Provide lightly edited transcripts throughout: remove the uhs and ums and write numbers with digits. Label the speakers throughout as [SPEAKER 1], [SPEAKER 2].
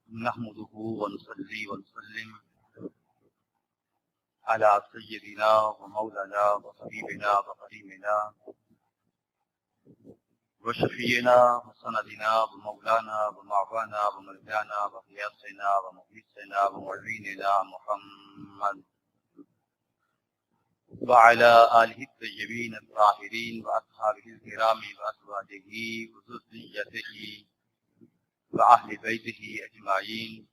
[SPEAKER 1] نحمده ونصلي ونسلم على سيدنا ومولانا وحبيبنا وكريمنا وشفينا وسندنا ومولانا ومعوانا ومرجانا وقياسنا ومقيسنا ومعيننا محمد وعلى آله الطيبين الطاهرين وأصحابه الكرام وأزواجه وذريته وأهل بيته أجمعين.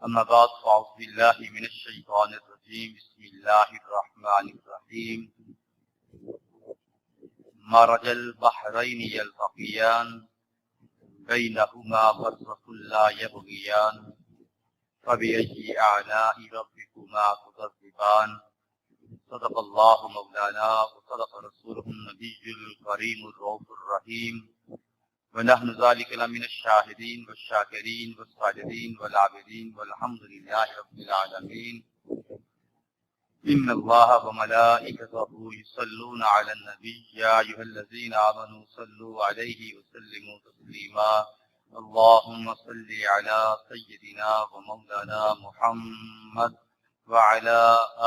[SPEAKER 1] أما بعد فأعوذ بالله من الشيطان الرجيم. بسم الله الرحمن الرحيم. مرج البحرين يلتقيان بينهما برزخ لا يبغيان فبأي آلاء ربكما تكذبان. صدق الله مولانا وصدق رسوله النبي الكريم الرؤوف الرحيم. ونحن ذلك لمن الشاهدين والشاكرين والصابرين والعابدين والحمد لله رب العالمين. إن الله وملائكته يصلون على النبي يا أيها الذين آمنوا صلوا عليه وسلموا تسليما. اللهم صل على سيدنا ومولانا محمد وعلى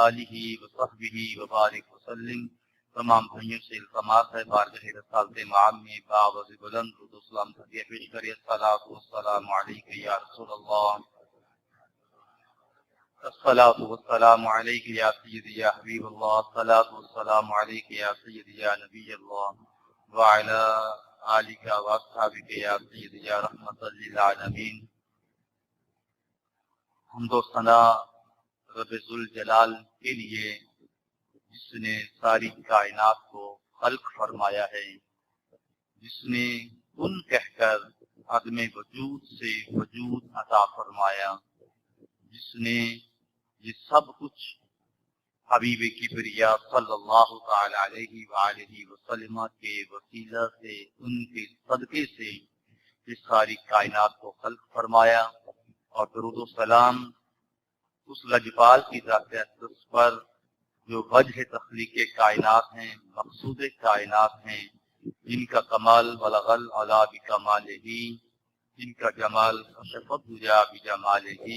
[SPEAKER 1] آله وصحبه وبارك وسلم. تمام بھائیوں سے التماس ہے بارگاہ رسالت مآب میں باوز بلند درود و سلام ہدیہ پیش کریں. الصلاۃ والسلام علیک یا رسول اللہ، الصلاۃ والسلام علیک یا سیدی یا حبیب اللہ، الصلاۃ والسلام علیک یا سیدی یا نبی اللہ وعلی آلک واصحابک یا سیدی یا رحمت للعالمین. حمد و ثنا رب ذوالجلال کے لیے جس نے ساری کائنات کو خلق فرمایا ہے، جس نے کن کہہ کر عدم وجود سے وجود عطا فرمایا، جس نے یہ سب کچھ حبیب کبریا صلی اللہ تعالی علیہ وآلہ وسلم کے وسیلہ سے، ان کے صدقے سے یہ ساری کائنات کو خلق فرمایا. اور درود و سلام اس لجپال کی ذات اقدس پر جو وجہ تخلیق کائنات ہیں، مقصود کائنات ہیں، جن کا کمال بلغ العلا بکمالہ، جن کا جمال کشفت دجا بجمالہ،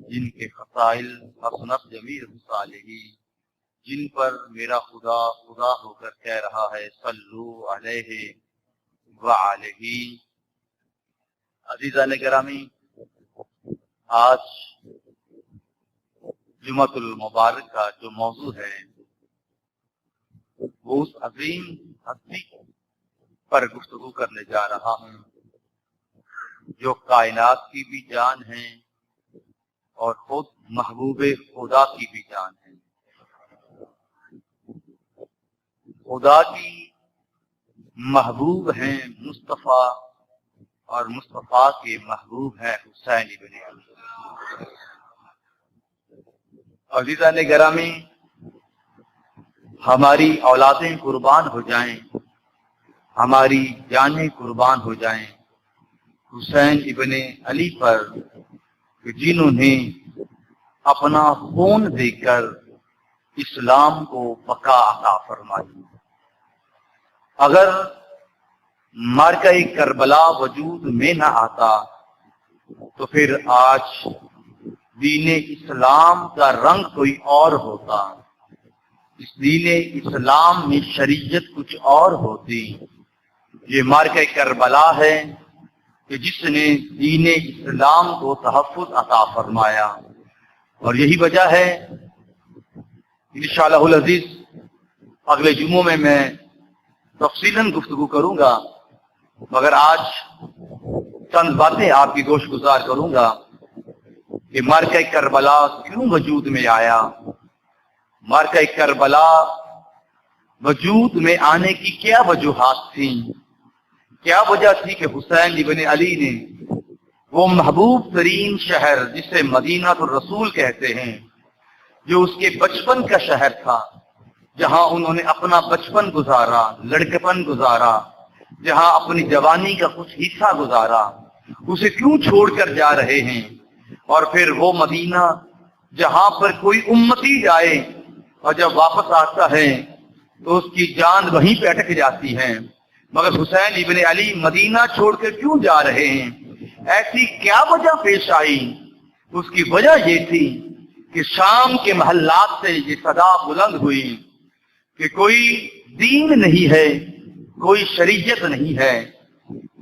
[SPEAKER 1] جن کے خصائل حسنت جمیع خصالہ، جن پر میرا خدا خدا ہو کر کہہ رہا ہے صلو علیہ وعلیہ. عزیزان گرامی، آج جمعۃ المبارک کا جو موضوع ہے وہ اس عظیم ہستی پر گفتگو کرنے جا رہا ہوں جو کائنات کی بھی جان ہے اور خود محبوب خدا کی بھی جان ہے. خدا کی محبوب ہیں مصطفیٰ اور مصطفیٰ کے محبوب ہیں حسین ابن علی. عزیزان گرامی، ہماری اولادیں قربان ہو جائیں، ہماری جانیں قربان ہو جائیں حسین ابن علی پر، جنہوں نے اپنا خون دے کر اسلام کو بقا عطا فرمائی. اگر معرکہ کربلا وجود میں نہ آتا تو پھر آج دین اسلام کا رنگ کوئی اور ہوتا، اس دین اسلام میں شریعت کچھ اور ہوتی. یہ معرکہ کربلا ہے کہ جس نے دین اسلام کو تحفظ عطا فرمایا، اور یہی وجہ ہے انشاءاللہ العزیز اگلے جمعوں میں تفصیلاً گفتگو کروں گا، مگر آج چند باتیں آپ کی گوش گزار کروں گا کہ معرکہ کربلا کیوں وجود میں آیا. معرکہ کربلا وجود میں آنے کی کیا وجوہات تھیں، کیا وجہ تھی کہ حسین ابن علی نے وہ محبوب ترین شہر جسے مدینہ الرسول کہتے ہیں، جو اس کے بچپن کا شہر تھا، جہاں انہوں نے اپنا بچپن گزارا، لڑکپن گزارا، جہاں اپنی جوانی کا کچھ حصہ گزارا، اسے کیوں چھوڑ کر جا رہے ہیں. اور پھر وہ مدینہ جہاں پر کوئی امتی جائے اور جب واپس آتا ہے تو اس کی جان وہیں پہ اٹک جاتی ہے، مگر حسین ابن علی مدینہ چھوڑ کر کیوں جا رہے ہیں؟ ایسی کیا وجہ پیش آئی؟ اس کی وجہ یہ تھی کہ شام کے محلات سے یہ صدا بلند ہوئی کہ کوئی دین نہیں ہے، کوئی شریعت نہیں ہے،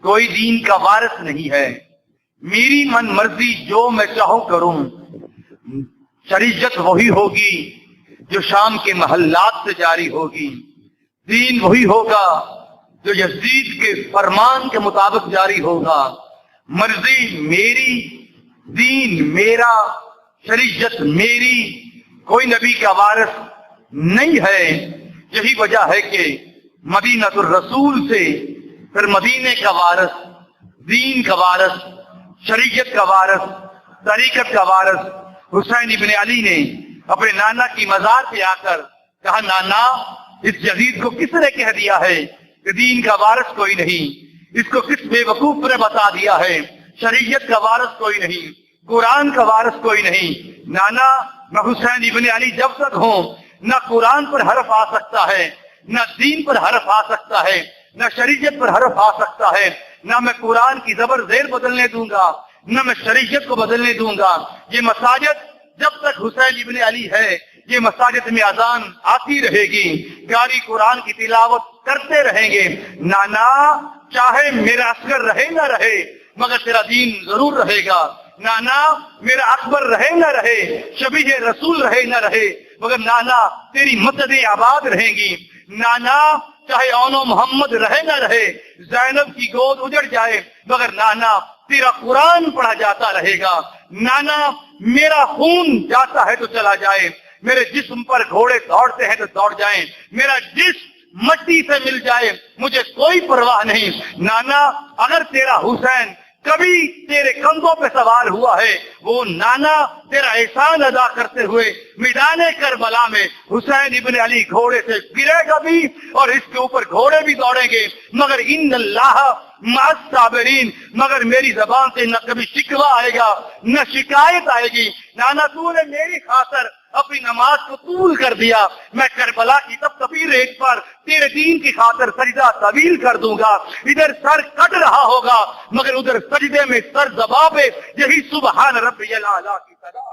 [SPEAKER 1] کوئی دین کا وارث نہیں ہے، میری من مرضی جو میں چاہوں کروں۔ شریعت وہی ہوگی جو شام کے محلات سے جاری ہوگی، دین وہی ہوگا جو یزید کے فرمان کے مطابق جاری ہوگا۔ مرضی میری، دین میرا، شریعت میری، کوئی نبی کا وارث نہیں ہے۔ یہی وجہ ہے کہ مدینہ الرسول سے پھر مدینے کا وارث، دین کا وارث، شریعت کا وارث، طریقت کا وارث حسین ابن علی نے اپنے نانا کی مزار پہ آ کر کہا، نانا اس یزید کو کس نے کہہ دیا ہے کہ دین کا وارث کوئی نہیں؟ اس کو کس بے وقوف نے بتا دیا ہے شریعت کا وارث کوئی نہیں، قرآن کا وارث کوئی نہیں؟ نانا میں حسین ابن علی جب تک ہوں نہ قرآن پر حرف آ سکتا ہے، نہ دین پر حرف آ سکتا ہے، نہ شریعت پر حرف آ سکتا ہے، نہ میں قرآن کی زبر زیر بدلنے دوں گا، نہ میں شریعت کو بدلنے دوں گا۔ یہ مساجد جب تک حسین ابن علی ہے، یہ مساجد میں اذان آتی رہے گی، قاری قرآن کی تلاوت کرتے رہیں گے۔ نانا چاہے میرا اصغر رہے نہ رہے مگر تیرا دین ضرور رہے گا۔ نانا میرا اکبر رہے نہ رہے، شبیہ رسول رہے نہ رہے، مگر نانا تیری مسجدیں آباد رہیں گی۔ نانا چاہے اونو محمد رہے نہ رہے، زینب کی گود اجڑ جائے، مگر نانا تیرا قرآن پڑھا جاتا رہے گا۔ نانا میرا خون جاتا ہے تو چلا جائے، میرے جسم پر گھوڑے دوڑتے ہیں تو دوڑ جائیں، میرا جسم مٹی سے مل جائے مجھے کوئی پرواہ نہیں۔ نانا اگر تیرا حسین کبھی تیرے کندھوں پہ سوار ہوا ہے، وہ نانا تیرا احسان ادا کرتے ہوئے میدان کربلا میں حسین ابن علی گھوڑے سے گرے گا بھی اور اس کے اوپر گھوڑے بھی دوڑیں گے، مگر ان اللہ مع الصابرین، مگر میری زبان سے نہ کبھی شکوہ آئے گا نہ شکایت آئے گی۔ نانا تو نے میری خاطر اپنی نماز کو طول کر دیا، میں کربلا کی تب تبھی ریت پر تیرے دین کی خاطر سجدہ طویل کر دوں گا۔ ادھر سر کٹ رہا ہوگا مگر ادھر سجدے میں سر دبا پہ یہی سبحان ربی الاعلی کی صدا۔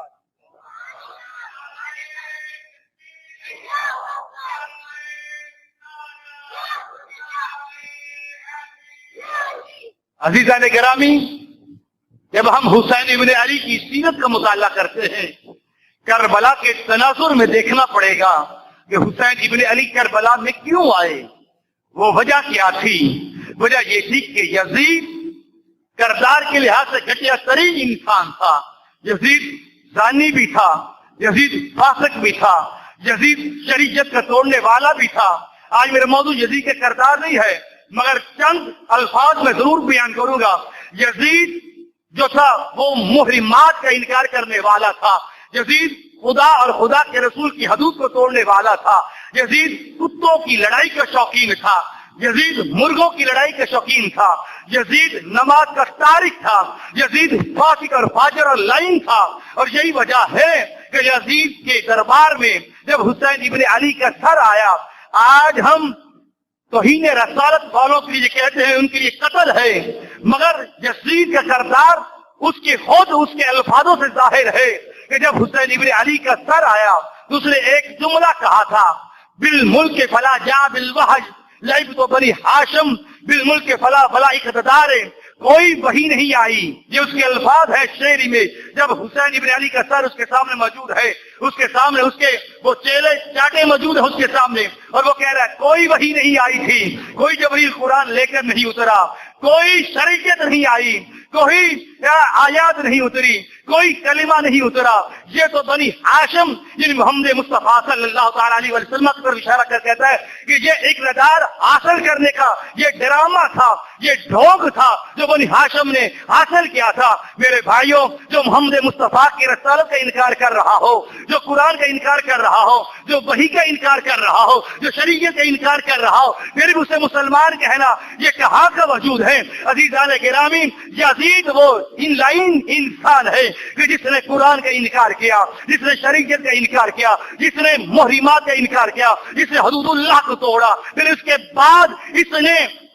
[SPEAKER 1] عزیزان گرامی، جب ہم حسین ابن علی کی سیرت کا مطالعہ کرتے ہیں، کربلا کے تناظر میں دیکھنا پڑے گا کہ حسین ابن علی کربلا میں کیوں آئے۔ وہ وجہ کیا تھی؟ وجہ یہ تھی کہ یزید کردار کے لحاظ سے گھٹیا ترین انسان تھا۔ یزید زانی بھی تھا، یزید فاسق بھی تھا، یزید شریعت کا توڑنے والا بھی تھا۔ آج میرا موضوع یزید کے کردار نہیں ہے مگر چند الفاظ میں ضرور بیان کروں گا۔ یزید جو تھا وہ محرمات کا انکار کرنے والا تھا، یزید خدا اور خدا کے رسول کی حدود کو توڑنے والا تھا، یزید کتوں کی لڑائی کا شوقین تھا، یزید مرغوں کی لڑائی کا شوقین تھا، یزید نماز کا تارک تھا، یزید فاسق اور فاجر اور لعین تھا۔ اور یہی وجہ ہے کہ یزید کے دربار میں جب حسین ابن علی کا سر آیا، آج ہم توہین رسالت والوں کے لیے کہتے ہیں ان کے لیے قتل ہے، مگر یزید کا کردار اس کے خود اس کے الفاظوں سے ظاہر ہے کہ جب حسین ابن علی کا سر آیا تو اس نے ایک جملہ کہا تھا، بالملک فلا جا بالوحج لعب تو بنی ہاشم بالملک فلا فلا اقتدار، کوئی وحی نہیں آئی۔ یہ اس کے الفاظ ہے شعری میں، جب حسین ابن علی کا سر اس کے سامنے موجود ہے، اس کے سامنے اس کے وہ چیلے چاٹے موجود ہیں اس کے سامنے، اور وہ کہہ رہا ہے کوئی وحی نہیں آئی تھی، کوئی جبریل قرآن لے کر نہیں اترا، کوئی شریعت نہیں آئی، کوئی آیات نہیں اتری، کوئی کلمہ نہیں اترا، یہ تو بنی ہاشم یعنی محمد مصطفیٰ صلی اللہ تعالی علیہ وسلم پر اشارہ کر کہتا ہے کہ یہ اقتدار حاصل کرنے کا یہ ڈرامہ تھا، یہ ڈھونگ تھا جو بنی ہاشم نے حاصل کیا تھا۔ میرے بھائیوں، جو محمد مصطفیٰ کی رسالت کا انکار کر رہا ہو، جو قرآن کا انکار کر رہا ہو، جو وحی کا انکار کر رہا ہو، جو شریعت کا انکار کر رہا ہو، پھر بھی اسے مسلمان کہنا یہ کہاں کا وجود ہے؟ عزیزان گرامی، یزید وہ ان لائن انسان ہے کہ جس نے قرآن کا انکار کیا، جس نے شریعت کا انکار کیا، جس نے محرمات کا انکار کیا، جس نے حدود اللہ کو توڑا، پھر اس کے بعد اس نے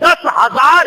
[SPEAKER 1] 10,000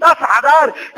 [SPEAKER 1] 10,000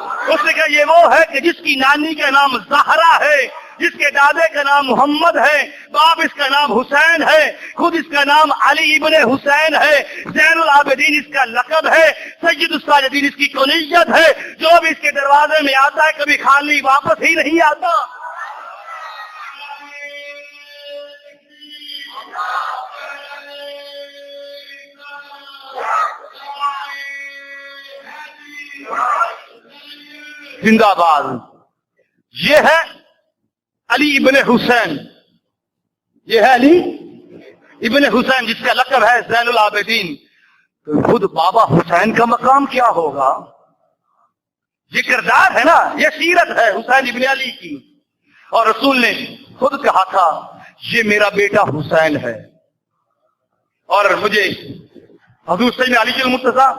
[SPEAKER 1] اس نے کہا یہ وہ ہے کہ جس کی نانی کا نام زہرا ہے، جس کے دادے کا نام محمد ہے، باپ اس کا نام حسین ہے، خود اس کا نام علی ابن حسین ہے، زین العابدین اس کا لقب ہے، سید الساجدین اس کی کنیت ہے، جو بھی اس کے دروازے میں آتا ہے کبھی خالی واپس ہی نہیں آتا۔ زندہ باد۔ یہ ہے علی ابن حسین، یہ ہے علی ابن حسین جس کا لقب ہے زین العابدین۔ تو خود بابا حسین کا مقام کیا ہوگا؟ یہ کردار ہے نا، یہ سیرت ہے حسین ابن علی کی۔ اور رسول نے خود کہا تھا یہ میرا بیٹا حسین ہے، اور مجھے حضور سیدنا علی المرتضیٰ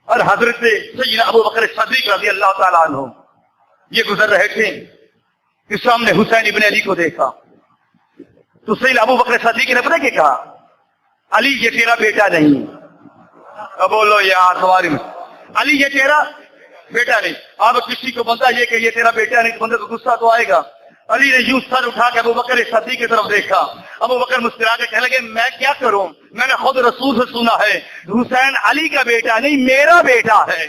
[SPEAKER 1] اور حضرت سیدنا ابو بکر صدیق رضی اللہ تعالیٰ عنہ یہ گزر رہے تھے کہ سامنے حسین ابن علی کو دیکھا تو سیدنا ابو بکر صدیق نے پتہ کیا کہا؟ علی یہ تیرا بیٹا نہیں۔ اب بولو یار ہماری علی یہ تیرا بیٹا نہیں۔ اب کسی کو بندہ یہ کہ یہ تیرا بیٹا نہیں تو بندے کو غصہ تو آئے گا۔ علی نے یوں سر اٹھا کے ابو بکر صدیق کی طرف دیکھا۔ ابو بکر مسکرا کے کہنے لگے میں کیا کروں، میں نے خود رسول سے سنا ہے حسین علی کا بیٹا نہیں میرا بیٹا ہے۔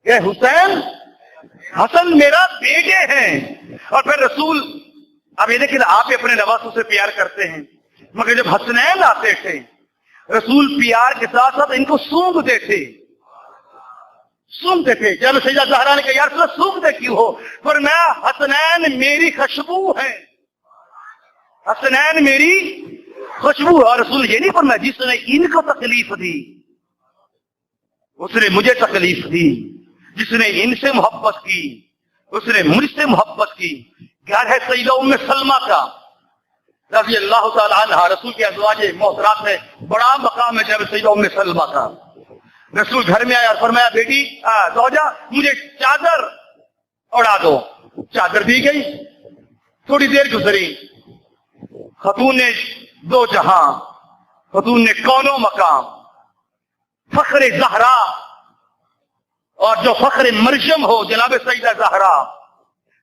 [SPEAKER 1] یہ حسین حسن میرا بیٹے ہیں۔ اور پھر رسول اب یہ دیکھیں آپ اپنے نواسوں سے پیار کرتے ہیں، مگر جب حسنین آتے تھے رسول پیار کے ساتھ ساتھ ان کو سونگتے تھے، سونگتے تھے۔ جب سیدہ زہرا نے کہا یا رسول اللہ سونگتے کیوں ہو؟ فرمایا حسنین میری خوشبو ہے، حسنین میری خوشبو ہے۔ اور رسول یہ نہیں فرمایا جس نے ان کو تکلیف دی اس نے مجھے تکلیف دی، جس نے ان سے محبت کی اس نے مجھ سے محبت کی۔ گھر ہے سیدہ ام سلمہ کا رضی اللہ تعالی عنہ، رسول کے ازواج محترمات میں بڑا مقام ہے جب سیدہ ام سلمہ کا۔ رسول گھر میں آیا اور فرمایا بیٹی زوجہ مجھے چادر اڑا دو۔ چادر دی گئی، تھوڑی دیر گزری، خاتون نے دو جہاں، خاتون نے کونوں مقام، فخر زہرا اور جو فخر مریم ہو جناب سیدہ زہرا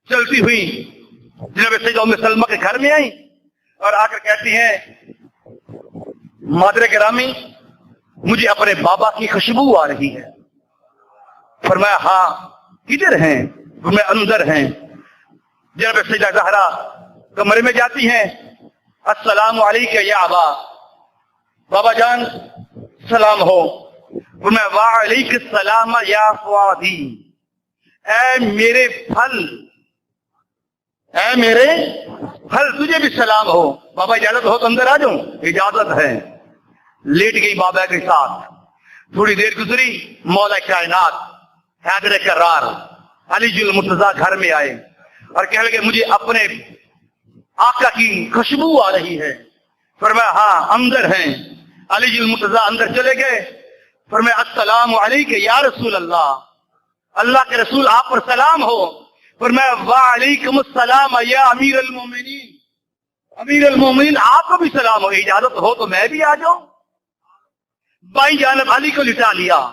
[SPEAKER 1] چلتی ہوئی جناب سیدہ ام سلمہ کے گھر میں آئی اور آ کر کہتی ہیں مادر گرامی مجھے اپنے بابا کی خوشبو آ رہی ہے۔ فرمایا ہاں کدھر ہیں؟ میں اندر ہیں۔ جناب سیدہ زہرا کمرے میں جاتی ہیں، السلام علیکم یا ابا، بابا جان سلام ہو۔ فرمایا وعلیکم السلام یا فؤادی، اے میرے پھل، اے میرے پھل تجھے بھی سلام ہو۔ بابا اجازت ہو تو اندر آ جاؤں؟ اجازت ہے۔ لیٹ گئی بابا کے ساتھ۔ تھوڑی دیر گزری، مولا کائنات حیدر کرار علی جی المرتضیٰ گھر میں آئے اور کہنے لگے مجھے اپنے آقا کی خوشبو آ رہی ہے۔ فرمایا ہاں اندر ہیں۔ علی جی المرتضیٰ اندر چلے گئے۔ فرمایا السلام علیکم یا رسول اللہ، اللہ کے رسول آپ پر سلام ہو۔ فرمایا وعلیکم السلام یا امیر المومنین، امیر المومنین آپ کو بھی سلام ہو، اجازت ہو تو میں بھی آ جاؤں؟ بائیں جانب علی کو لٹا لیا۔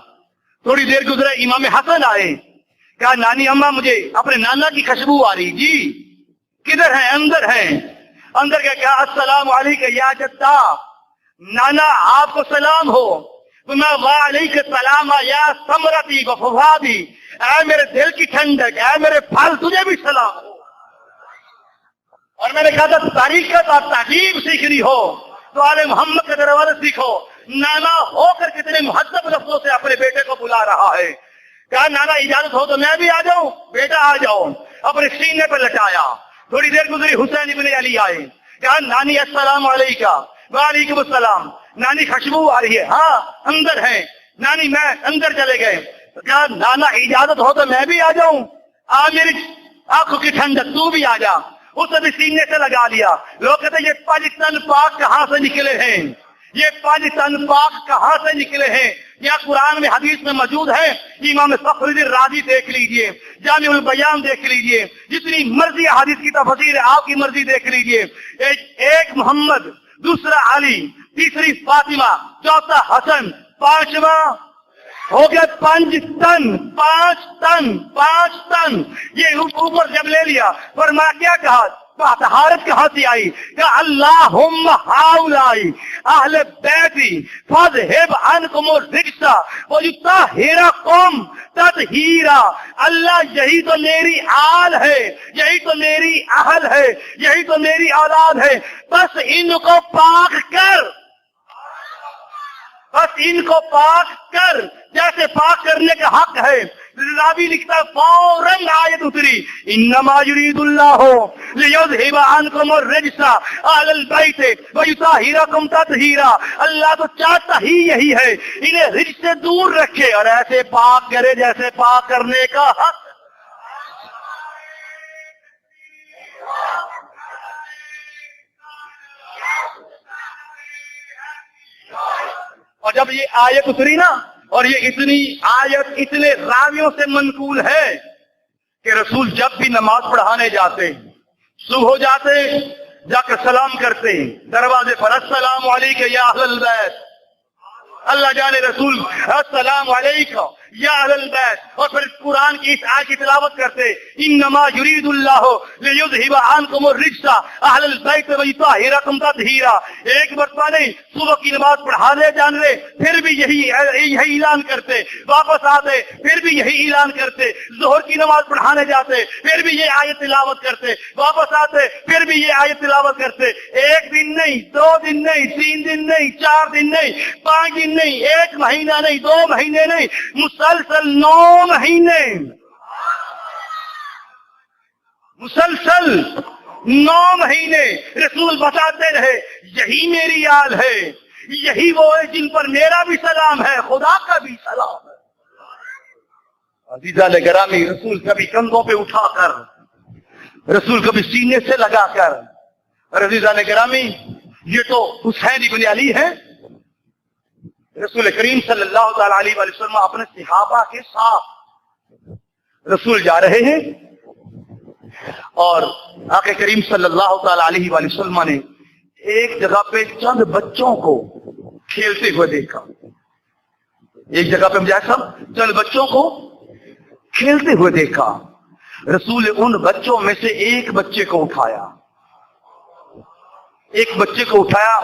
[SPEAKER 1] تھوڑی دیر گزرے، امام حسن آئے، کہا نانی اماں مجھے اپنے نانا کی خوشبو آ رہی۔ جی کدھر ہیں؟ اندر ہیں۔ اندر کے کہا السلام علیکم یا جدہ، نانا آپ کو سلام ہو۔ میں وعلیکم السلام یا ثمرتی وفؤادی، اے میرے دل کی ٹھنڈک، اے میرے پھل تجھے بھی سلام ہو۔ اور میں نے کہا تھا تاریخت اور تہذیب سیکھنی ہو تو آل محمد کے دروازے سیکھو۔ نانا ہو کر کتنے مہذب لفظوں سے اپنے بیٹے کو بلا رہا ہے۔ کہا نانا اجازت ہو تو میں بھی آ جاؤں؟ بیٹا آ جاؤ۔ اپنے سینے پر لٹایا۔ تھوڑی دیر گزری، حسین ابن علی آئے، کہا نانی السلام علیکم۔ وعلیکم السلام، نانی خوشبو آ رہی ہے؟ ہاں اندر ہیں۔ نانی میں اندر چلے گئے۔ کہا نانا اجازت ہو تو میں بھی آ جاؤں؟ آ میری آنکھوں کی ٹھنڈک تو بھی آ جا۔ اسے بھی سینے سے لگا لیا۔ لوگ کہتے ہیں یہ پاکستان پاک کہاں سے نکلے ہیں، یہ پاکستان پاک کہاں سے نکلے ہیں؟ یا قرآن میں حدیث میں موجود ہے؟ امام فخر الدین رازی دیکھ لیجئے، جامع البیان دیکھ لیجئے، جتنی مرضی حدیث کی تفسیر ہے آپ کی مرضی دیکھ لیجئے۔ ایک محمد، دوسرا علی، تیسری فاطمہ، چوتھا حسن، پانچواں ہو گیا 5 ٹن. یہ اوپر جب لے لیا فرمایا کیا کہا؟ طہارت کہاں سے آئی؟ کہ اللہم ہاؤلائی اہل بیتی فاذہب عنکم الرجس ویطہرکم تطہیرا. اللہ یہی تو میری آل ہے، یہی تو میری اہل ہے، یہی تو میری اولاد ہے، بس ان کو پاک کر، بس ان کو پاک کر جیسے پاک کرنے کا حق ہے. راوی لکھتا ہے فوراً آیت اتری انما یرید اللہ لیذہب عنکم الرجس اہل البیت ویطہرکم تطہیرا. اللہ تو چاہتا ہی یہی ہے انہیں رجس سے دور رکھے اور ایسے پاک کرے جیسے پاک کرنے کا حق. اور جب یہ آیت اتری نا، اور یہ اتنی آیت اتنے راویوں سے منقول ہے کہ رسول جب بھی نماز پڑھانے جاتے، صبح ہو جاتے جا کر سلام کرتے، دروازے پر السلام علیکم یا اہل البیت، اللہ جانے رسول السلام علیکم یا اہل البیت، اور پھر قرآن کی اس آیت کی تلاوت کرتے انما یرید اللہ لیذہب عنکم الرجس اہل البیت ویطہرکم تطہیرا. ایک مرتبہ نہیں، صبح کی نماز پڑھانے جانے پھر بھی یہی اعلان کرتے، واپس آتے پھر بھی یہی اعلان کرتے، ظہر کی نماز پڑھانے جاتے پھر بھی یہ آیت تلاوت کرتے، واپس آتے پھر بھی یہ آیت تلاوت کرتے. ایک دن نہیں، 2 دن نہیں، 3 دن نہیں، 4 دن نہیں، 5 دن نہیں، 1 مہینہ نہیں، 2 مہینے نہیں، مسلسل 9 مہینے، مسلسل 9 مہینے رسول بتاتے رہے یہی میری آل ہے، یہی وہ ہے جن پر میرا بھی سلام ہے، خدا کا بھی سلام ہے. عزیزان گرامی، رسول کبھی کندھوں پہ اٹھا کر، رسول کبھی سینے سے لگا کر. اور عزیزان گرامی، یہ تو حسین ابن علی ہے. رسول کریم صلی اللہ تعالی علیہ وآلہ وسلم اپنے صحابہ کے ساتھ رسول جا رہے ہیں، اور آقا کریم صلی اللہ تعالی علیہ وآلہ وسلم نے ایک جگہ پہ چند بچوں کو کھیلتے ہوئے دیکھا. ایک جگہ پہ جیسا چند بچوں کو کھیلتے ہوئے دیکھا. رسول ان بچوں میں سے ایک بچے کو اٹھایا، ایک بچے کو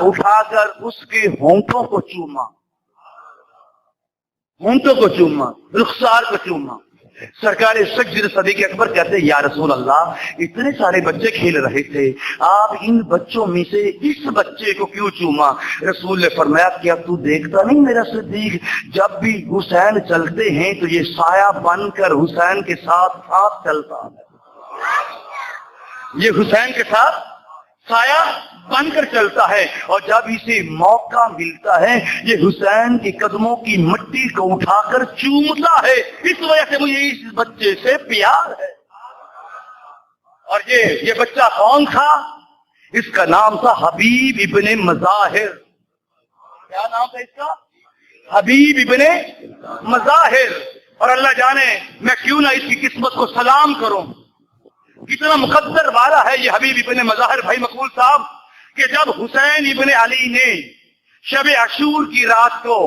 [SPEAKER 1] اٹھا کر اس کے ہونٹوں کو چوما، ہونٹوں کو چوما، رخسار کو چوما. سرکار سجد صدیق اکبر کہتے ہیں یا رسول اللہ، اتنے سارے بچے کھیل رہے تھے، آپ ان بچوں میں سے اس بچے کو کیوں چوما؟ رسول نے فرمایا کیا تو دیکھتا نہیں میرا صدیق، جب بھی حسین چلتے ہیں تو یہ سایہ بن کر حسین کے ساتھ ساتھ چلتا ہے، یہ حسین کے ساتھ سایہ بن کر چلتا ہے، اور جب اسے موقع ملتا ہے یہ حسین کے قدموں کی مٹی کو اٹھا کر چومتا ہے. اس وجہ سے مجھے اس بچے سے پیار ہے. اور یہ بچہ کون تھا؟ اس کا نام تھا حبیب ابن مظاہر. کیا نام تھا اس کا؟ حبیب ابن مظاہر. اور اللہ جانے میں کیوں نہ اس کی قسمت کو سلام کروں، کتنا مقدر والا ہے یہ حبیب ابن مظاہر. بھائی مقبول صاحب، کہ جب حسین ابن علی نے شب عاشور کی رات کو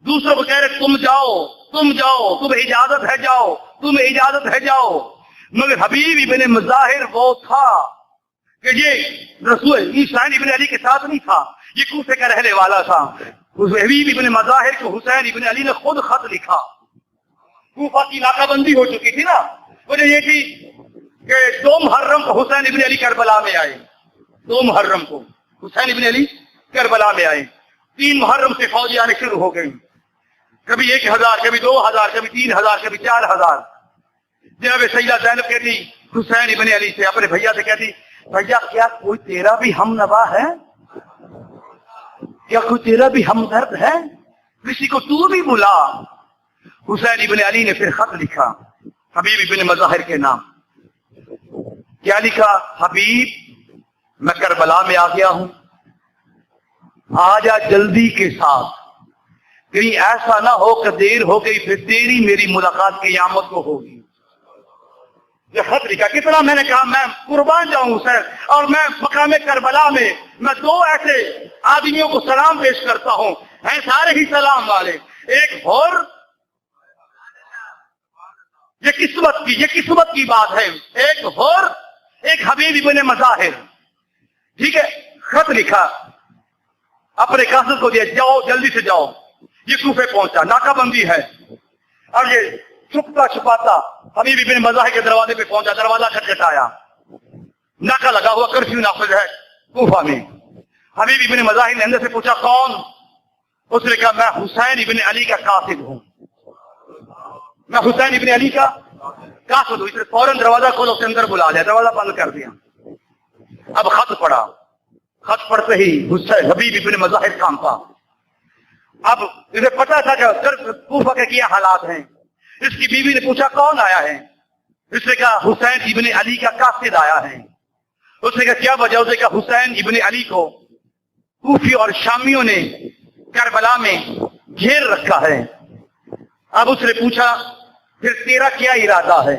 [SPEAKER 1] دوسروں کو کہہ رہے تم جاؤ، تمہیں اجازت ہے جاؤ، تمہیں اجازت ہے جاؤ، مگر حبیب ابن مظاہر وہ تھا کہ یہ رسول حسین ابن علی کے ساتھ نہیں تھا، یہ کوفے کا رہنے والا تھا. اس حبیب ابن مظاہر کو حسین ابن علی نے خود خط لکھا. کوفہ کی ناکہ بندی ہو چکی تھی نا، وجہ یہ تھی کہ 2 محرم کو حسین ابن علی کربلا میں آئے، 2 محرم کو حسین ابن علی کربلا میں آئے. 3 محرم سے فوجیں آنے شروع ہو گئی، کبھی 1000، کبھی 2000، کبھی 3000، کبھی 4000. جناب سیدہ زینب کہتی حسین ابن علی سے، اپنے بھیا سے کہتی بھیا کیا کوئی تیرا بھی ہم نوا ہے، کیا کوئی تیرا بھی ہمدرد ہے، کسی کو تو بھی بلا. حسین ابن علی نے پھر خط لکھا حبیب ابن مظاہر کے نام. کیا لکھا؟ حبیب میں کربلا میں آ گیا ہوں، آ جا جلدی کے ساتھ، کہیں ایسا نہ ہو کہ دیر ہو گئی پھر تیری میری ملاقات قیامت کو ہوگی. یہ خط لکھا. کتنا میں نے کہا میں قربان جاؤں حسین، اور میں مقام کربلا میں 2 ایسے آدمیوں کو سلام پیش کرتا ہوں، ہیں سارے ہی سلام والے، ایک حر یہ قسمت کی بات ہے. ایک حبیب ابن مظاہر، ٹھیک ہے، خط لکھا اپنے قاصد کو دیا، جاؤ جلدی سے جاؤ. یہ کوفے پہنچا، ناکہ بندی ہے، اور یہ چھپتا چھپاتا حبیب ابن مظاہر کے دروازے پہ پہنچا، دروازہ کھٹکھٹایا، ناکہ لگا ہوا، کرفیو نافذ ہے کوفہ میں. حبیب ابن مظاہر نے اندر سے پوچھا کون؟ اس نے کہا میں حسین ابن علی کا قاصد ہوں، میں حسین ابن علی کا قاصد ہوں. اس نے فوراً دروازہ کھولا، اسے اندر بلا لیا، دروازہ بند کر دیا. اب خط پڑھا، خط پڑھتے ہی حسین حبیب ابن مظاہر کانپا. اب اسے پتا تھا کہ کوفہ کے کیا حالات ہیں. اس کی بیوی نے پوچھا کون آیا ہے؟ اس نے کہا حسین ابن علی کا قاصد آیا ہے. اس نے کہا کیا وجہ؟ اس نے کہا حسین ابن علی کو کوفی اور شامیوں نے کربلا میں گھیر رکھا ہے. اب اس نے پوچھا پھر تیرا کیا ارادہ ہے؟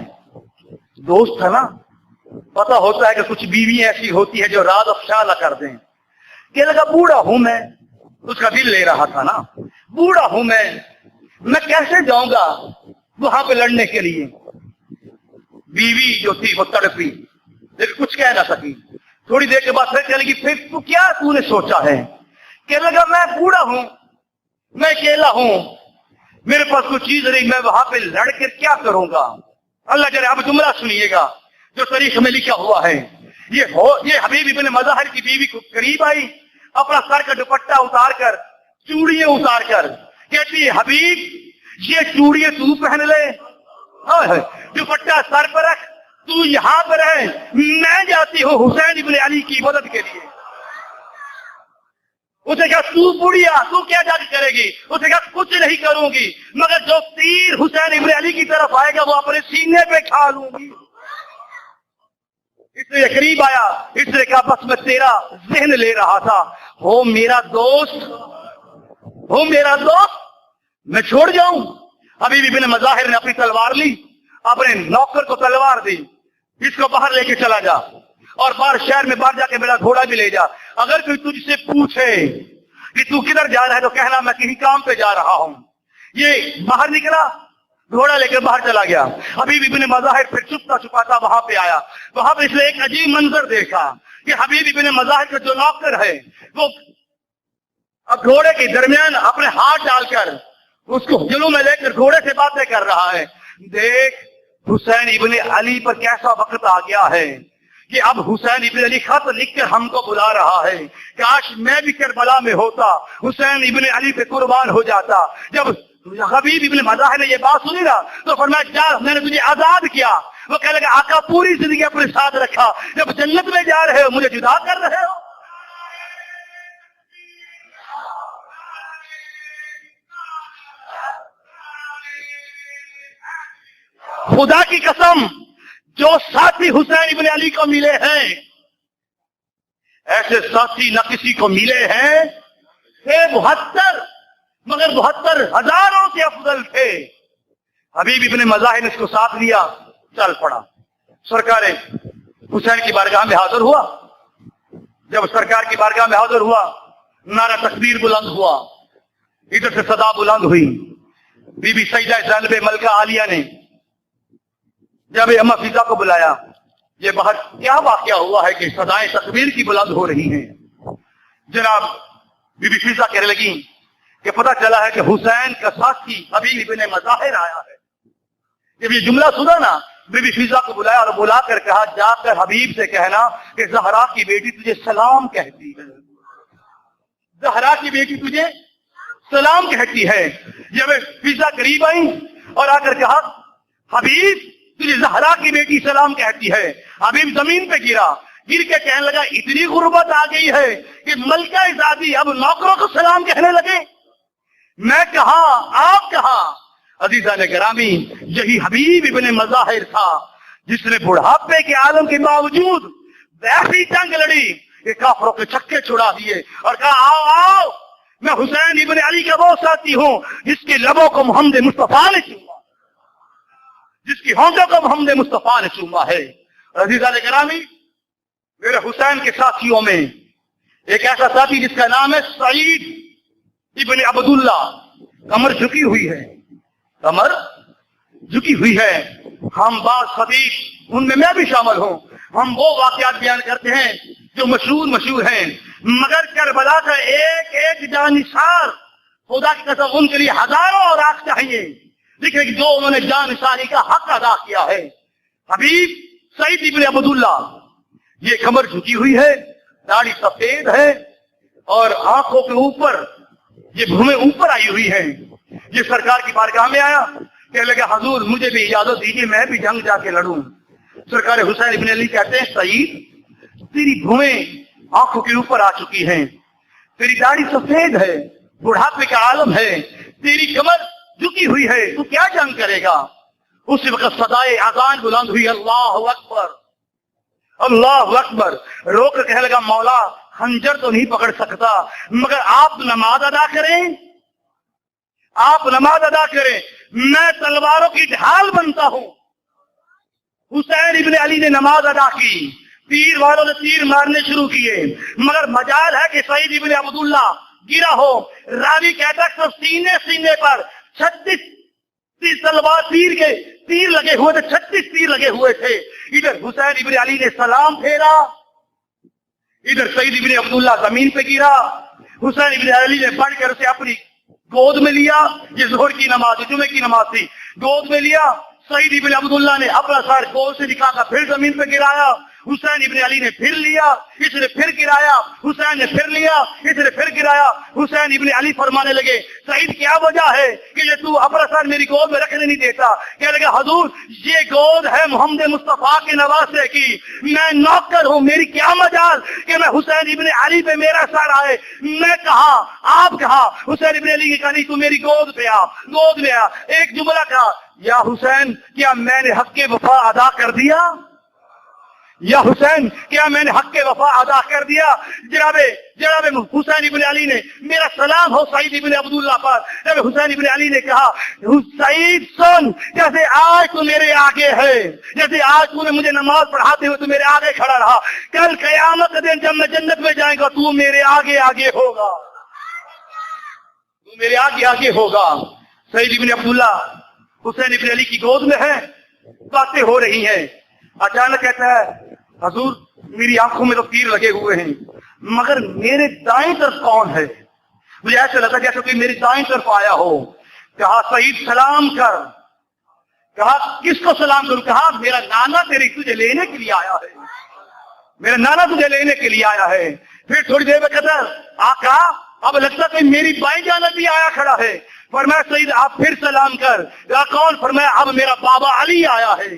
[SPEAKER 1] دوست ہے نا، پتا ہوتا ہے کہ کچھ بیوی ایسی ہوتی ہے جو راز افشا نہ کر دیں. کہ لگا بوڑھا ہوں میں، اس کا دل لے رہا تھا نا، بوڑھا ہوں میں کیسے جاؤں گا وہاں پہ لڑنے کے لیے. بیوی جو تھی وہ تڑپی لیکن کچھ کہہ نہ سکی. تھوڑی دیر کے بعد پھر چلے گی، پھر تو نے سوچا ہے؟ کہ لگا میں بوڑھا ہوں، میں اکیلا ہوں، میرے پاس کوئی چیز نہیں، میں وہاں پہ لڑ کر کیا کروں گا. اللہ جل اب جملہ سنیے گا جو تاریخ میں لکھا ہوا ہے. یہ حبیب ابن مظاہر کی بیوی کو قریب آئی، اپنا سر کا دوپٹہ اتار کر، چوڑیاں اتار کر کہتی ہے حبیب یہ چوڑیاں تو پہن لے، دوپٹہ سر پر رکھ، تو یہاں پر رہ، میں جاتی ہوں حسین ابن علی کی مدد کے لیے. اسے کہا تو بڑھیا، تو کیا جا کے کرے گی؟ اسے کہا کچھ نہیں کروں گی، مگر جو تیر حسین ابن علی کی طرف آئے گا وہ اپنے سینے پہ کھا لوں گی. اس نے قریب آیا، اس نے کہا بس میں تیرا ذہن لے رہا تھا، ہو میرا دوست، میں چھوڑ جاؤں؟ حبیب ابن مظاہر نے اپنی تلوار لی، اپنے نوکر کو تلوار دی، اس کو باہر لے کے چلا جا، اور باہر شہر میں باہر جا کے میرا گھوڑا بھی لے جا. اگر کوئی تجھ سے پوچھے کہ تو کدھر جا رہا ہے تو کہنا میں کسی کام پہ جا رہا ہوں. یہ باہر نکلا، گھوڑا لے کر باہر چلا گیا. حبیب ابن مظاہر پھر چھپتا چھپاتا وہاں پہ آیا. وہاں پہ اس نے ایک عجیب منظر دیکھا کہ حبیب ابن مظاہر کا جو نوکر ہے وہ اب گھوڑے کے درمیان اپنے ہاتھ ڈال کر اس کو جلو میں لے کر گھوڑے سے باتیں کر رہا ہے. دیکھ حسین ابن علی پر کیسا وقت آ گیا ہے کہ اب حسین ابن علی خط لکھ کر ہم کو بلا رہا ہے. کاش میں بھی کربلا میں ہوتا، حسین ابن علی پہ قربان ہو جاتا. جب حبیب ابن مظاہر نے یہ بات سنی نا تو فرمایا جا میں نے تجھے آزاد کیا. وہ کہنے لگا آقا پوری زندگی اپنے ساتھ رکھا، جب جنت میں جا رہے ہو مجھے جدا کر رہے ہو. خدا کی قسم جو ساتھی حسین ابن علی کو ملے ہیں ایسے ساتھی نہ کسی کو ملے ہیں. 72 مگر 72 ہزاروں سے افضل تھے. حبیب ابن مظاہر نے اس کو ساتھ لیا، چل پڑا. سرکار حسین کی بارگاہ میں حاضر ہوا. جب سرکار کی بارگاہ میں حاضر ہوا نعرہ تکبیر بلند ہوا، ادھر سے صدا بلند ہوئی. بی بی سیدہ زینب ملکہ عالیہ نے جب اما فضا کو بلایا، یہ باہر کیا واقعہ ہوا ہے کہ صدائیں تکبیر کی بلند ہو رہی ہیں. جناب بی بی فضا کہنے لگی کہ پتہ چلا ہے کہ حسین کا ساتھی حبیب ابن مظاہر آیا ہے. جب یہ جملہ سنا نا بی بی فضا کو بلایا اور بلا کر کہا جا کر حبیب سے کہنا کہ زہرا کی بیٹی تجھے سلام کہتی ہے، زہرا کی بیٹی تجھے سلام کہتی ہے. جب فضا قریب آئی اور آ کر کہا حبیب تجھے زہرا کی بیٹی سلام کہتی ہے، حبیب زمین پہ گرا، گر کے کہنے لگا اتنی غربت آ گئی ہے کہ ملکہ زادی اب نوکروں کو سلام کہنے لگے. میں کہاں آپ کہاں؟ عزیزان گرامی یہی حبیب ابن مظاہر تھا جس نے بڑھاپے کے عالم کے باوجود ایسی جنگ لڑی کہ کافروں کے چھکے چھڑا دیے اور کہا آؤ آؤ میں حسین ابن علی کا وہ ساتھی ہوں جس کے لبوں کو محمد مصطفیٰ نے چوما، جس کی ہونٹوں کو محمد مصطفیٰ نے چوما ہے. عزیزان گرامی میرے حسین کے ساتھیوں میں ایک ایسا ساتھی جس کا نام ہے سعید ابن عبداللہ. کمر جھکی ہوئی ہے، کمر جھکی ہوئی ہے. ہم بعض خطیب ان میں بھی شامل ہوں، ہم وہ واقعات بیان کرتے ہیں جو مشہور ہیں، مگر کربلا کا ایک ایک جانثار خدا کی قسم ان کے لیے ہزاروں اوراق چاہیے، لیکن جو انہوں نے جانثاری کا حق ادا کیا ہے۔ حبیب سعید ابن عبداللہ، یہ کمر جھکی ہوئی ہے، داڑھی سفید ہے اور آنکھوں کے اوپر یہ بھومیں اوپر آئی ہوئی ہیں۔ یہ سرکار کی بارگاہ میں آیا، کہنے لگا حضور مجھے بھی اجازت دیجیے میں بھی جنگ جا کے لڑوں۔ سرکار حسین ابن علی کہتے ہیں سعید تیری بھومیں آنکھوں کے اوپر آ چکی ہیں، تیری داڑھی سفید ہے، بڑھاپے کا عالم ہے، تیری کمر جھکی ہوئی ہے، تو کیا جنگ کرے گا؟ اسی وقت صدائے اذان بلند ہوئی، اللہ اکبر اللہ اکبر۔ رو کر کہنے لگا مولا خنجر تو نہیں پکڑ سکتا، مگر آپ نماز ادا کریں، آپ نماز ادا کریں، میں تلواروں کی ڈھال بنتا ہوں۔ حسین ابن علی نے نماز ادا کی، تیر والوں نے تیر مارنے شروع کیے، مگر مجال ہے کہ سعید ابن عبداللہ گرا ہو۔ راوی کہتا ہے سینے پر 36 تلوار تیر لگے ہوئے تھے، 36 تیر لگے ہوئے تھے۔ ادھر حسین ابن علی نے سلام پھیرا، ادھر سعید ابن عبداللہ زمین پہ گرا۔ حسین ابن علی نے بڑھ کر اسے اپنی گود میں لیا، یہ ظہر کی نماز جمعے کی نماز تھی، گود میں لیا۔ سعید ابن عبداللہ نے اپنا سر گود سے نکالا، پھر زمین پہ گرایا۔ حسین ابن علی نے پھر لیا، اس نے پھر گرایا، حسین نے پھر لیا، اس نے پھر گرایا۔ حسین ابن علی فرمانے لگے سعید کیا وجہ ہے کہ یہ تو اپنا سر میری گود میں رکھنے نہیں دیتا؟ کہنے لگا حضور یہ گود ہے محمد مصطفیٰ کے نواسے کی، میں نوکر ہوں، میری کیا مجال کہ میں حسین ابن علی پہ میرا سر آئے؟ میں کہا آپ کہا، حسین ابن علی نے کہا نہیں تو میری گود پہ آ، گود میں آ۔ ایک جملہ کہا یا حسین کیا میں نے حق کے وفا ادا کر دیا؟ یا حسین کیا میں نے حق کے وفا ادا کر دیا؟ جناب حسین ابن علی نے میرا سلام ہو سعید ابن عبداللہ پر۔ جب حسین ابن علی نے کہا سعید سن، جیسے آج تو میرے آگے ہے، جیسے آج تو نے مجھے نماز پڑھاتے ہوئے تو میرے آگے کھڑا رہا، کل قیامت کے دن جب میں جنت میں جائیں گا تو میرے آگے آگے ہوگا، تو میرے آگے آگے ہوگا۔ سعید ابن عبداللہ حسین ابن علی کی گود میں ہے، باتیں ہو رہی ہیں۔ اچانک کہتا ہے حضور میری آنکھوں میں تو تیر لگے ہوئے ہیں، مگر میرے دائیں طرف کون ہے؟ مجھے ایسا لگا جیسے کوئی میری دائیں طرف آیا ہو۔ کہا سعید سلام کر۔ کہا کس کو سلام کروں؟ کہا میرا نانا تجھے لینے کے لیے آیا ہے، میرا نانا تجھے لینے کے لیے آیا ہے۔ پھر تھوڑی دیر میں کہتا آقا اب لگتا ہے میری بائیں جانب بھی آیا کھڑا ہے۔ فرمایا سعید آپ پھر سلام کر۔ کہا کون؟ فرمایا اب میرا بابا علی آیا ہے۔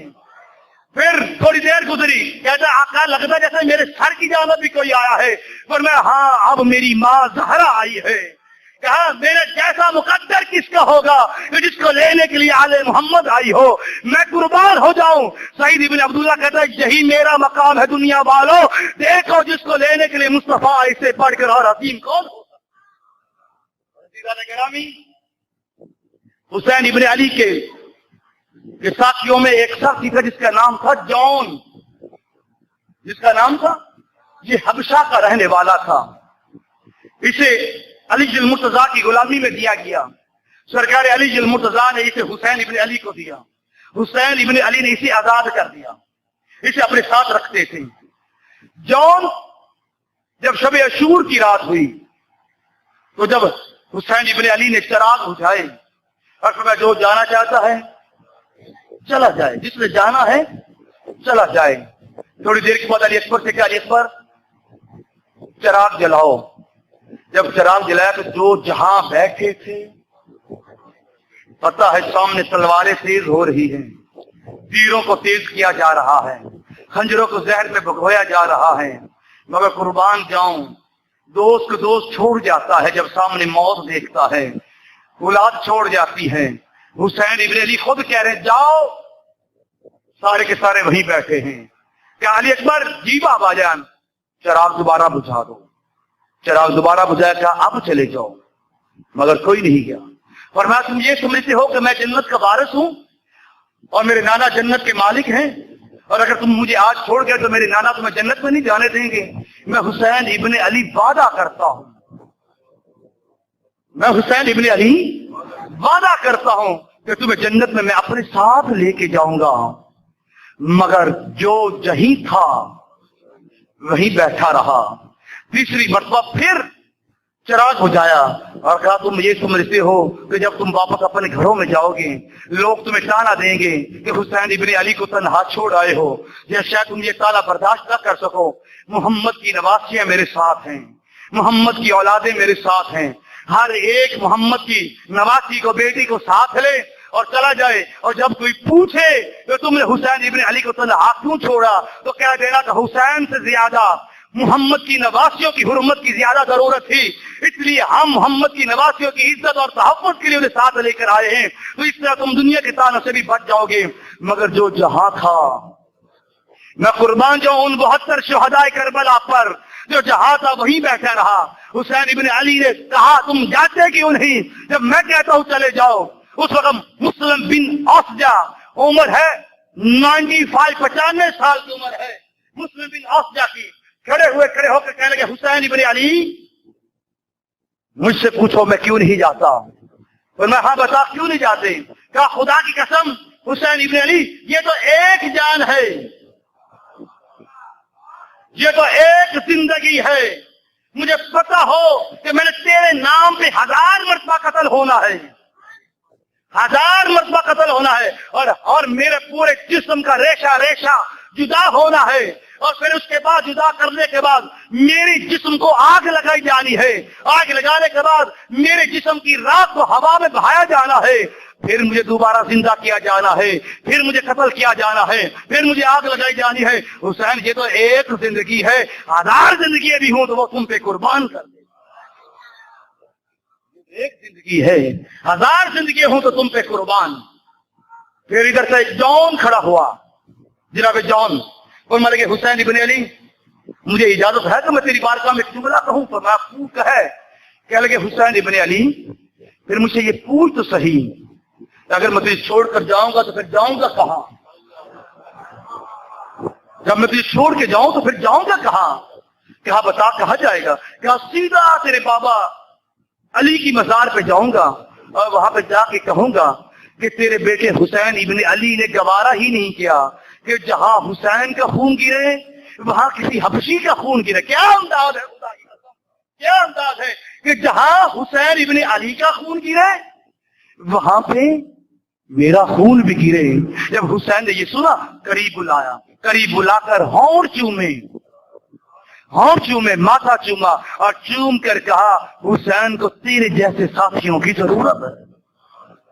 [SPEAKER 1] پھر تھوڑی دیر گزری، کہتا آقا لگتا جیسے میرے سر کی جانب بھی کوئی آیا ہے۔ فرمایا ہاں اب میری ماں زہرا آئی ہے۔ کہا میرے جیسا مقدر کس کا ہوگا کہ جس کو لینے کے لیے آل محمد آئی ہو، میں قربان ہو جاؤں۔ سعید ابن عبداللہ کہتا ہے یہی میرا مقام ہے دنیا والو، دیکھو جس کو لینے کے لیے مصطفیٰ اس سے بڑھ کر اور عظیم کون ہو سکتا ہے؟ حسین ابن علی کے ساتھیوں میں ایک ساتھی تھا جس کا نام تھا جون، جس کا نام تھا، یہ حبشہ کا رہنے والا تھا۔ اسے علی المرتضیٰ کی غلامی میں دیا گیا۔ سرکار علی المرتضیٰ نے اسے حسین ابن علی کو دیا، حسین ابن علی نے اسے آزاد کر دیا، اسے اپنے ساتھ رکھتے تھے۔ جون جب شب عاشور کی رات ہوئی تو جب حسین ابن علی نے چراغ بجھائے اور فرمایا جو جانا چاہتا ہے چلا جائے، جس نے جانا ہے چلا جائے۔ تھوڑی دیر کے بعد علی اکبر سے کہا علی اکبر چراغ جلاؤ۔ جب چراغ جلایا تو جو جہاں بیٹھے تھے پتہ ہے سامنے تلواریں تیز ہو رہی ہیں، تیروں کو تیز کیا جا رہا ہے، خنجروں کو زہر میں بھگویا جا رہا ہے، مگر قربان جاؤں دوست کو دوست چھوڑ جاتا ہے جب سامنے موت دیکھتا ہے، اولاد چھوڑ جاتی ہے۔ حسین ابن علی خود کہہ رہے جاؤ، سارے کے سارے وہیں بیٹھے ہیں۔ کہ علی اکبر جی بابا جان چراغ دوبارہ بجھا دو۔ چراغ دوبارہ بجھایا، کہا اب چلے جاؤ، مگر کوئی نہیں گیا۔ فرمایا تم یہ سمجھتے ہو کہ میں جنت کا وارث ہوں اور میرے نانا جنت کے مالک ہیں، اور اگر تم مجھے آج چھوڑ گئے تو میرے نانا تمہیں جنت میں نہیں جانے دیں گے؟ میں حسین ابن علی وعدہ کرتا ہوں، میں حسین ابن علی وعدہ کرتا ہوں کہ تمہیں جنت میں اپنے ساتھ لے کے جاؤں گا۔ مگر جو جہیں تھا وہیں بیٹھا رہا. تیسری مرتبہ پھر چراغ ہو جایا اور کہا تم یہ سمجھتے ہو کہ جب تم واپس اپنے گھروں میں جاؤ گے لوگ تمہیں تانا دیں گے کہ حسین ابن علی کو تنہا چھوڑ آئے ہو, یا شاید تم یہ تانا برداشت نہ کر سکو. محمد کی نواسیاں میرے ساتھ ہیں, محمد کی اولادیں میرے ساتھ ہیں. ہر ایک محمد کی نواسی کو, بیٹی کو ساتھ لے اور چلا جائے, اور جب کوئی پوچھے کہ تم نے حسین ابن علی کو تنہا کیوں چھوڑا تو کہہ دینا کہ حسین سے زیادہ محمد کی نواسیوں کی حرمت کی زیادہ ضرورت تھی, اس لیے ہم محمد کی نواسیوں کی عزت اور تحفظ کے لیے انہیں ساتھ لے کر آئے ہیں. تو اس طرح تم دنیا کے تانوں سے بھی بچ جاؤ گے. مگر جو جہاں تھا, میں قربان جاؤں ان 72 شہدائے کربلا پر, جو جہاں تھا وہیں بیٹھا رہا. حسین ابن علی نے کہا تم جاتے کیوں نہیں, جب میں کہتا ہوں چلے جاؤ. اس وقت مسلم بن اوسجا, عمر ہے 95 سال کی عمر ہے مسلم بن اوسجا کی, کھڑے ہو کر کہنے لگے حسین ابن علی مجھ سے پوچھو میں کیوں نہیں جاتا. اور میں ہاں بتا کیوں نہیں جاتے. کہا خدا کی قسم حسین ابن علی یہ تو ایک جان ہے, یہ تو ایک زندگی ہے. مجھے پتا ہو کہ میں نے تیرے نام پہ 1000 مرتبہ قتل ہونا ہے, 1000 مرتبہ قتل ہونا ہے, اور میرے پورے جسم کا ریشہ ریشہ جدا ہونا ہے, اور پھر اس کے بعد جدا کرنے کے بعد میری جسم کو آگ لگائی جانی ہے, آگ لگانے کے بعد میرے جسم کی راکھ کو ہوا میں بہایا جانا ہے, پھر مجھے دوبارہ زندہ کیا جانا ہے, پھر مجھے قتل کیا جانا ہے, پھر مجھے آگ لگائی جانی ہے. حسین یہ تو ایک زندگی ہے, 1000 زندگیاں بھی ہوں تو وہ تم پہ قربان کر دے. ایک زندگی ہے, 1000 زندگیاں ہوں تو تم پہ قربان. پھر ادھر سے جون کھڑا ہوا, جناب جون, اور میں لگے حسین ابن علی مجھے اجازت ہے کہ میں تیری بارگاہ میں جملہ کہوں. تو میں پوچھ کہہ لگے حسین ابن علی پھر مجھے یہ پوچھ تو صحیح, اگر میں تجھے چھوڑ کر جاؤں گا تو پھر جاؤں گا کہاں, جب میں تجھے چھوڑ کے جاؤں تو پھر جاؤں گا کہاں. کہا بتا کہاں جائے گا. کہا سیدھا تیرے بابا علی کی مزار پہ جاؤں گا اور وہاں پہ جا کے کہوں گا کہ تیرے بیٹے حسین ابن علی نے گوارا ہی نہیں کیا کہ جہاں حسین کا خون گرے وہاں کسی حبشی کا خون گرے. کیا انداز ہے خدا کی قسم, کیا انداز ہے کہ جہاں حسین ابن علی کا خون گرے وہاں پہ میرا خون بھی گرے. جب حسین نے یہ سنا قریب بلایا, قریب بلا کر ہونٹ چومے, ماتھا چوما اور چوم کر کہا حسین کو تیرے جیسے ساتھیوں کی ضرورت ہے,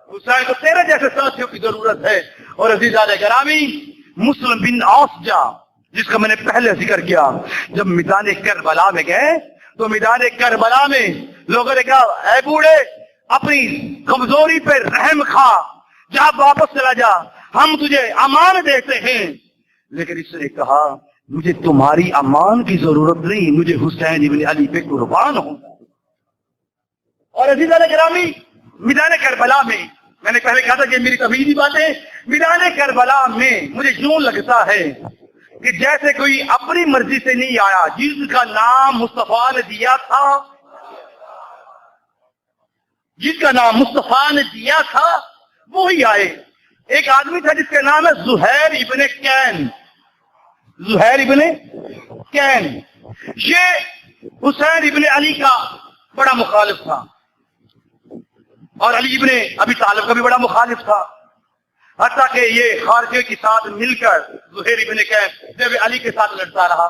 [SPEAKER 1] حسین کو تیرے جیسے ساتھیوں کی ضرورت ہے. اور عزیزان گرامی مسلم بن اوسجا جس کا میں نے پہلے ذکر کیا, جب میدان کربلا میں گئے تو میدان کربلا میں لوگوں نے کہا اے بوڑھے اپنی کمزوری پہ رحم کھا, جا واپس چلا جا, ہم تجھے امان دیتے ہیں. لیکن اس نے کہا مجھے تمہاری امان کی ضرورت نہیں, مجھے حسین ابن علی پہ قربان ہونا. اور عزیزان گرامی میدان کربلا میں نے پہلے کہا تھا کہ میری طبیعی باتیں, میدان کربلا میں مجھے یوں لگتا ہے کہ جیسے کوئی اپنی مرضی سے نہیں آیا, جس کا نام مصطفیٰ نے دیا تھا, جس کا نام مصطفیٰ نے دیا تھا وہی آئے. ایک آدمی تھا جس کا نام ہے زہیر ابن کین, زہیر ابن کین. یہ حسین ابن علی کا بڑا مخالف تھا اور علی ابن ابی طالب کا بھی بڑا مخالف تھا, حتیٰ کہ یہ خارجے کے ساتھ مل کر زہیر ابن کین جب علی کے ساتھ لڑتا رہا.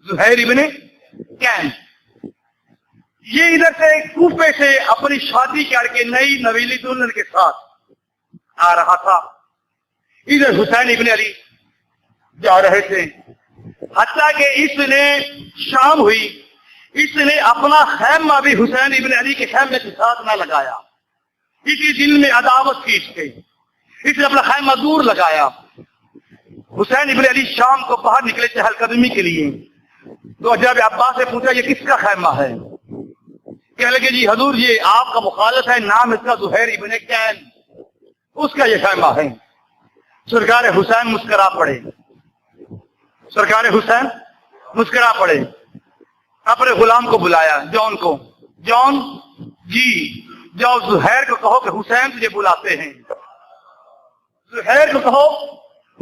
[SPEAKER 1] زہیر ابن کین یہ ادھر سے کوفے سے اپنی شادی کر کے نئی نویلی دلہن کے ساتھ آ رہا تھا, ادھر حسین ابن علی جا رہے تھے. حتیٰ کہ اس نے شام ہوئی, اس نے اپنا خیمہ بھی حسین ابن علی کے خیمے کے ساتھ نہ لگایا, اسی دل میں عداوت کی اس نے اپنا خیمہ دور لگایا. حسین ابن علی شام کو باہر نکلے چہل قدمی کے لیے, تو جب عباس سے پوچھا یہ کس کا خیمہ ہے, کہنے لگے جی حضور یہ آپ کا مخالف ہے, نام اس کا زہیر ابن کین, اس کا یہ خیمہ ہے. سرکار حسین مسکرا پڑے, سرکار حسین مسکرا پڑے, اپنے غلام کو بلایا جون کو, جون جی جاؤ زہیر کو کہو کہ حسین تجھے بلاتے ہیں, زہیر کو کہو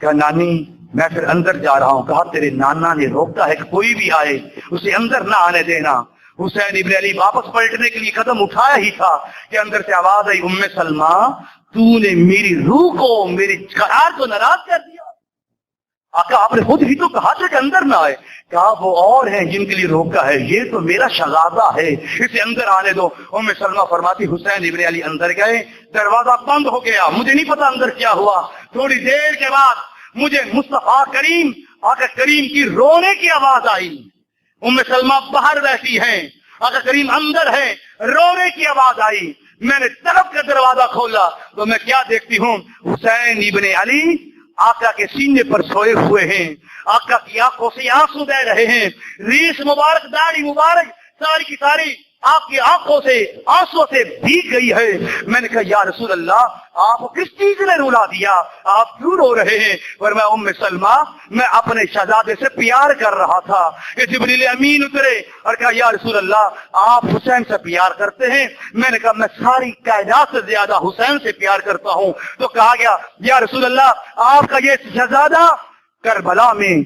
[SPEAKER 1] کہا نانی میں پھر اندر جا رہا ہوں. کہا تیرے نانا نے روکا ہے کہ کوئی بھی آئے اسے اندر نہ آنے دینا. حسین ابن علی واپس پلٹنے کے لیے قدم اٹھایا ہی تھا کہ اندر سے آواز آئی ام سلمہ تو نے میری روح کو میری قرار کو ناراض کر دیا. آقا آپ نے خود ہی تو کہا تھا کہ اندر نہ آئے. کہا وہ اور ہیں جن کے لیے روکا ہے, یہ تو میرا شہزادہ ہے, اسے اندر آنے دو. ام سلمہ فرماتی حسین ابن علی اندر گئے, دروازہ بند ہو گیا, مجھے نہیں پتا اندر کیا ہوا. تھوڑی دیر کے بعد مجھے مصطفیٰ کریم آقا کریم کی رونے کی آواز آئی. ام سلمہ باہر بیٹھی ہیں, آقا کریم اندر ہے, رونے کی آواز آئی. میں نے طرف کا دروازہ کھولا تو میں کیا دیکھتی ہوں, حسین ابن علی آقا کے سینے پر سوئے ہوئے ہیں, آقا کی آنکھوں سے آنسو بہ رہے ہیں, ریش مبارک داڑھی مبارک ساری کی ساری آپ کی آنکھوں سے آنسو سے بھیگ گئی ہے. میں نے کہا یا رسول اللہ آپ کس چیز نے رلا دیا, آپ کیوں رو رہے ہیں؟ اور میں ام سلمہ میں اپنے شہزادے سے پیار کر رہا تھا کہ جبریل امین اترے اور کہا یا رسول اللہ آپ حسین سے پیار کرتے ہیں؟ میں نے کہا میں ساری کائنات سے زیادہ حسین سے پیار کرتا ہوں. تو کہا گیا یا رسول اللہ آپ کا یہ شہزادہ کربلا میں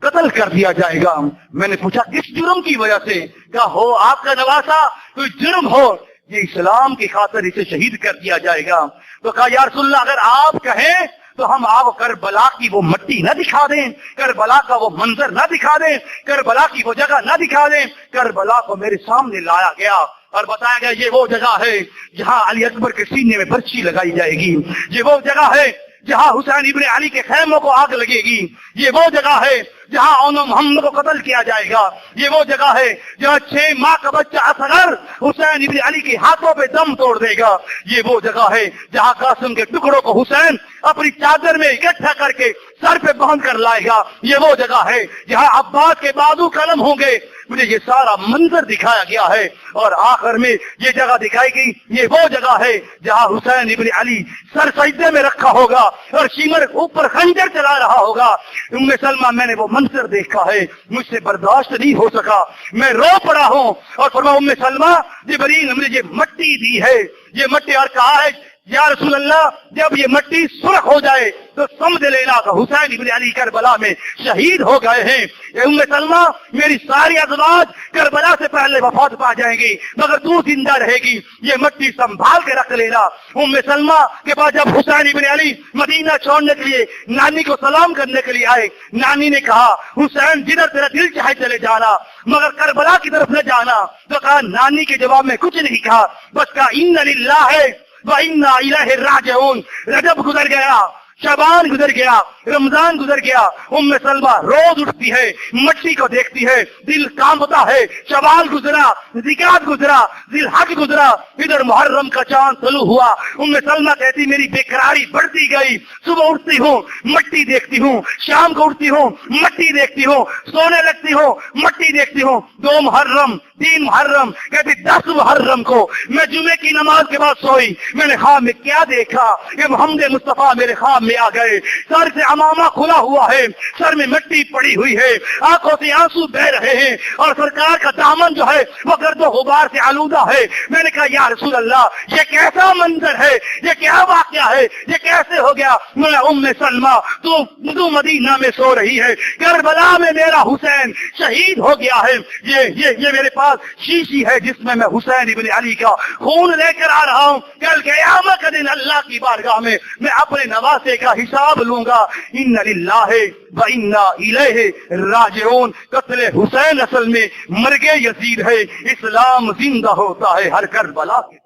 [SPEAKER 1] قتل کر دیا جائے گا. میں نے پوچھا کس جرم کی وجہ سے؟ کہا ہو آپ کا نواسا کوئی جرم ہو, یہ اسلام کی خاطر اسے شہید کر دیا جائے گا. تو کہا یا رسول اللہ اگر آپ کہیں تو ہم آپ کربلا کی وہ مٹی نہ دکھا دیں, کربلا کا وہ منظر نہ دکھا دیں, کربلا کی وہ جگہ نہ دکھا دیں. کربلا کو میرے سامنے لایا گیا اور بتایا گیا یہ وہ جگہ ہے جہاں علی اکبر کے سینے میں برچی لگائی جائے گی, یہ وہ جگہ ہے جہاں حسین ابن علی کے خیموں کو آگ لگے گی, یہ وہ جگہ ہے جہاں اون محمد کو قتل کیا جائے گا, یہ وہ جگہ ہے جہاں 6 ماہ کا بچہ اصغر حسین ابن علی کے ہاتھوں پہ دم توڑ دے گا, یہ وہ جگہ ہے جہاں قاسم کے ٹکڑوں کو حسین اپنی چادر میں اکٹھا کر کے سر پہ باندھ کر لائے گا, یہ وہ جگہ ہے جہاں عباس کے بازو قلم ہوں گے. مجھے یہ سارا منظر دکھایا گیا ہے اور آخر میں یہ جگہ دکھائی گئی, یہ وہ جگہ ہے جہاں حسین ابن علی سر سجدے میں رکھا ہوگا اور شیمر اوپر خنجر چلا رہا ہوگا. ام سلمہ میں نے وہ منظر دیکھا ہے, مجھ سے برداشت نہیں ہو سکا, میں رو پڑا ہوں اور فرمایا ام سلمہ جبریل نے مجھے یہ مٹی دی ہے, یہ مٹی, اور کہا ہے یا رسول اللہ جب یہ مٹی سرخ ہو جائے تو سمجھ لینا کہ حسین ابن علی کربلا میں شہید ہو گئے ہیں. ام سلمہ میری ساری ازواج کربلا سے پہلے وفات پا جائیں گی مگر تو زندہ رہے گی, یہ مٹی سنبھال کے رکھ لینا. ام سلمہ کے بعد جب حسین ابن علی مدینہ چھوڑنے کے لیے نانی کو سلام کرنے کے لیے آئے, نانی نے کہا حسین جدھر تیرا دل چاہے چلے جانا مگر کربلا کی طرف نہ جانا. تو کہا نانی کے جواب میں کچھ نہیں کہا, بس کہا ان للہ ہے وَإِنَّا إِلَيْهِ رَاجِعُونَ. رجب گزر گیا, شعبان گزر گیا, رمضان گزر گیا. ام سلمہ روز اٹھتی ہے, مٹی کو دیکھتی ہے, دل کانپتا ہے. شوال گزرا, ذکات گزرا, ذی الحج گزرا, ادھر محرم کا چاند طلوع ہوا. ام سلمہ کہتی میری بےقراری بڑھتی گئی, صبح اٹھتی ہوں مٹی دیکھتی ہوں, شام کو اٹھتی ہوں مٹی دیکھتی ہوں, سونے لگتی ہوں مٹی دیکھتی ہوں. 2 محرم 3 محرم کہتی 10 محرم کو میں جمعے کی نماز کے بعد سوئی, میں نے خواب میں کیا دیکھا, یہ محمد مصطفیٰ میرے خواب میں آ گئے. سر سے امامہ کھلا ہوا ہے, سر میں مٹی پڑی ہوئی ہے, آنکھوں سے آنسو بہ رہے ہیں اور سرکار کا دامن جو ہے وہ گرد و غبار سے آلودہ ہے. میں نے کہا یا رسول اللہ یہ کیسا منظر ہے, یہ کیا واقعہ ہے, یہ کیسے ہو گیا؟ میں ام سلمہ تو مدینہ میں سو رہی ہے, کربلا میں میرا حسین شہید ہو گیا ہے. یہ میرے پاس شیشی ہے جس میں حسین ابن علی کا خون لے کر آ رہا ہوں. کل قیامت کے دن اللہ کی بارگاہ میں میں اپنے نواسے کا حساب لوں گا. ان للہ وَإِنَّا إِلَيْهِ راجعون. قتل حسین اصل میں مرگ یزید ہے, اسلام زندہ ہوتا ہے ہر کربلا کے